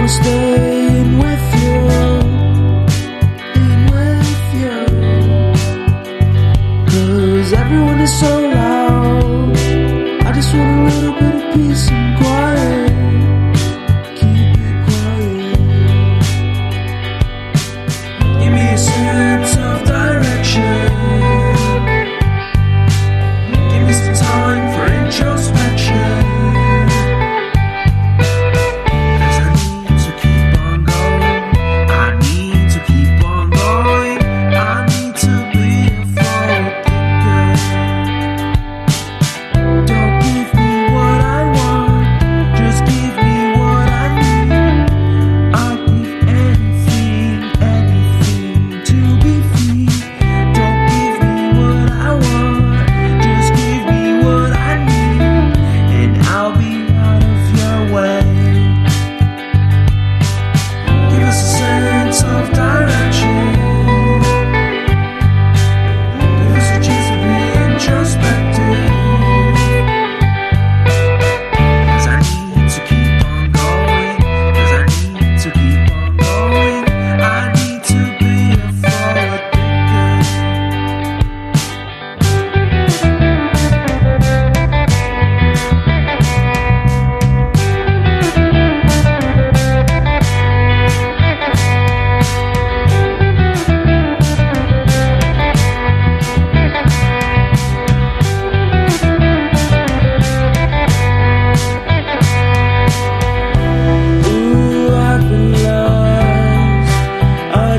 Staying with you, cause everyone is so loud. I just want a little bit of peace and quiet. Keep it quiet. Give me a sense of direction. Give me some time for introspection.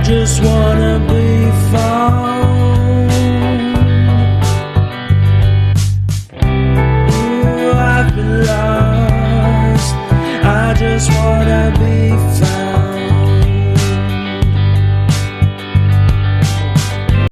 Just wanna be found. Ooh, I've been lost. I just wanna be